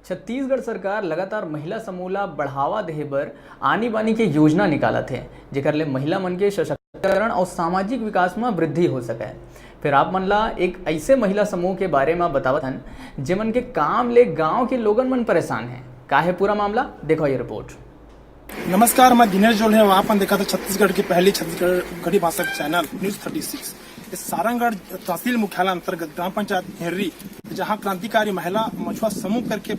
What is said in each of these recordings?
छत्तीसगढ़ सरकार लगातार महिला समूह ला बढ़ावा देहे बर आनी बानी के योजना निकालत है, जेकर ले महिला मन के सशक्तिकरण और सामाजिक विकास में वृद्धि हो सके। फिर आप मन ला एक ऐसे महिला समूह के बारे में बतावत हन जेमन के काम ले गांव के लोगन मन परेशान है। का है पूरा मामला, देखो ये रिपोर्ट। नमस्कार, मैं दिनेश जोल है। वहाँ पर देखा था छत्तीसगढ़ की पहली छत्तीसगढ़ी भाषा का चैनल न्यूज 36। इस सारंगगढ़ तहसील मुख्यालय अंतर्गत ग्राम पंचायत हेर्री, जहाँ क्रांतिकारी महिला मछुआ समूह करके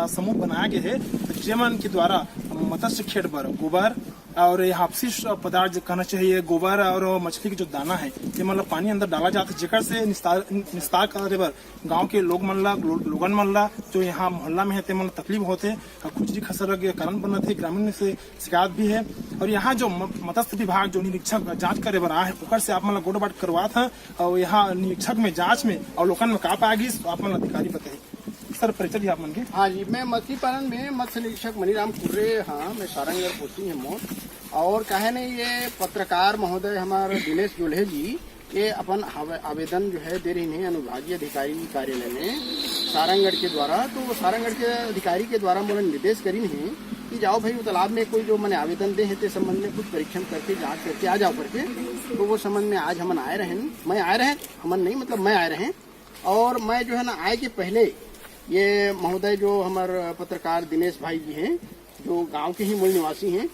समूह बनाया गया है, जेमन के द्वारा मत्स्य खेत पर गोबर और यहाँ अपशिष्ट पदार्थ कहना चाहिए, गोबर और मछली के जो दाना है ये मतलब पानी अंदर डाला जाता है, जेकर से निस्तार करे बर गांव के लोगन मन ला जो यहाँ मोहल्ला में है ते मन तकलीफ होते, खुजली खसरा के कारण बनत है। ग्रामीण से शिकायत भी है और यहाँ जो मत्स्य विभाग जो निरीक्षक जांच करे बर आए है ओकर से आप मन गोड़ बाट करवा था और यहाँ निरीक्षक में जांच में और लोगन में का पाएगी आप मन अधिकारी बताए। सर परिचय आप मन के। हाँ जी, मैं मछली पालन में मत्स्य निरीक्षक मनीराम कुर्रे। हाँ, मैं सारंगगढ़ पोस्टिंग है मोर। और कहे नहीं, ये पत्रकार महोदय हमारे दिनेश जोल्हे जी ये अपन आवेदन जो है दे रही है अनुविभागीय अधिकारी कार्यालय में सारंगगढ़ के द्वारा। तो सारंगगढ़ के अधिकारी के द्वारा मुझे निर्देश करी है कि जाओ भाई वो तालाब में कोई जो मैंने आवेदन दे है ते संबंध में कुछ परीक्षण करके जांच करके आ जाओ करके। तो वो संबंध में आज हमन आए रहे, मैं आए रहे, हमन नहीं मतलब मैं आए रहे। और मैं जो है ना आए के पहले ये महोदय जो हमारे पत्रकार दिनेश भाई जी हैं, जो गांव के ही मूल निवासी हैं,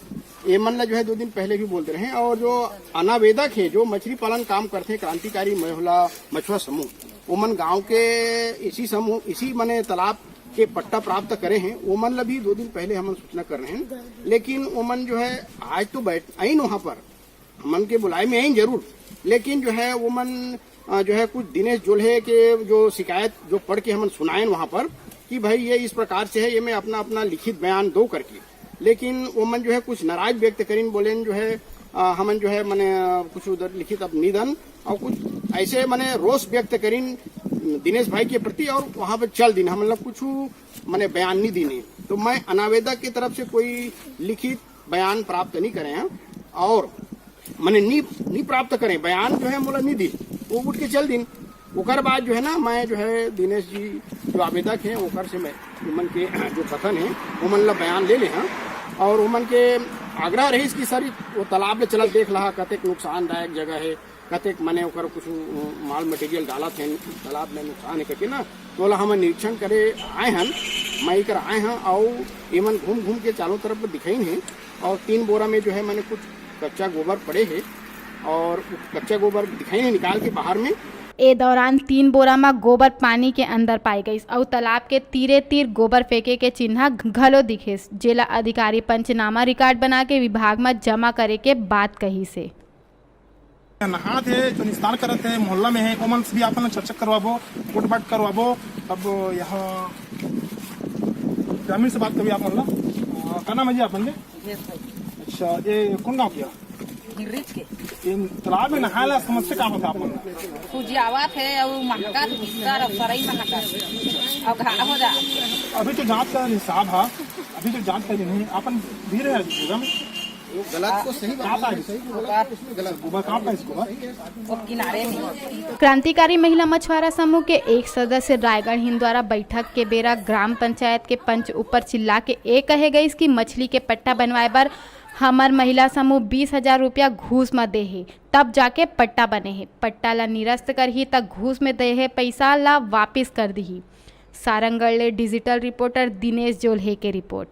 ये मन जो है 2 दिन पहले भी बोलते रहे। और जो अनावेदक है जो मछली पालन काम करते हैं, क्रांतिकारी महिला मछुआ समूह, वो मन गांव के इसी मने तालाब के पट्टा प्राप्त करे हैं, वो मन भी 2 दिन पहले हम सूचना कर रहे हैं। लेकिन वो मन जो है आज तो आई वहाँ पर मन के बुलाए में आई जरूर, लेकिन जो है वो मन जो है कुछ दिनेश जोल्हे के जो शिकायत जो पढ़ के हम सुनाए वहाँ पर कि भाई ये इस प्रकार से है, ये मैं अपना लिखित बयान दो करके। लेकिन वो मन जो है कुछ नाराज व्यक्त करीन, बोले जो है हमन जो है मैंने कुछ उधर लिखित अब निधन और कुछ ऐसे मैंने रोष व्यक्त करीन दिनेश भाई के प्रति, और वहाँ पर चल दिन हम मतलब कुछ मैंने बयान नहीं दीने। तो मैं अनावेदक की तरफ से कोई लिखित बयान प्राप्त नहीं करे हैं और मैंने नहीं प्राप्त करें बयान जो है मोला नहीं दी, वो उठ के चल दिन। ओकर बाद जो है ना मैं जो है दिनेश जी जो आवेदक हैं ओकर से मैं उमन के जो कथन है उमन ला बयान ले ले हैं और उमन के आग्रह रही कि सर वो तालाब में चल देख रहा कतेक नुकसानदायक जगह है, कतेक मैंने ओकर कुछ माल मटेरियल डाला थे तालाब में नुकसान है करके ना। तो हम निरीक्षण करे आए हैं, मैं कर आए हैं और एमन घूम के चारों तरफ दिखाई है। और 3 बोरा में जो है मैंने कुछ कच्चा गोबर पड़े है और कच्चा गोबर दिखाई नहीं निकाल के बाहर में। ए दौरान 3 बोरा में गोबर पानी के अंदर पाई गई और तालाब के तीर गोबर फेंके के चिन्ह घलो दिखे, जिला अधिकारी पंचनामा रिकॉर्ड बना के विभाग में जमा करे के बात कही से। नहा थे जो निस्तार करत है मोहल्ला में है ओमन से भी आपन चर्चा करवाबो, कोटबाट करवाबो। अब यहाँ ग्रामीण से बात कभी आप मोहल्ला का नाम है जी आपन के? अच्छा, ये कौन गाँव किया के तालाब में नहाया समस्या का होता आपन? खुजियावत है और महका बिस्तर और सराई महका और घा हो जा। अभी तो जांच का हिसाब है, अभी तो जांच कर नहीं आपन भी रहे जगह में गलत को सही किनारे में। क्रांतिकारी महिला मछुआरा समूह के एक सदस्य रायगढ़ हिंद द्वारा बैठक के बेरा ग्राम पंचायत के पंच ऊपर चिल्ला के कहे गई कि मछली के पट्टा बनवाए बर हमार महिला समूह 20,000 रुपया घूस में दे है, तब जाके पट्टा बने है। पट्टा ला निरस्त कर ही तक घूस में दे है, पैसा ला वापिस कर दी। सारंगगढ़ डिजिटल रिपोर्टर दिनेश जोल्हे के रिपोर्ट।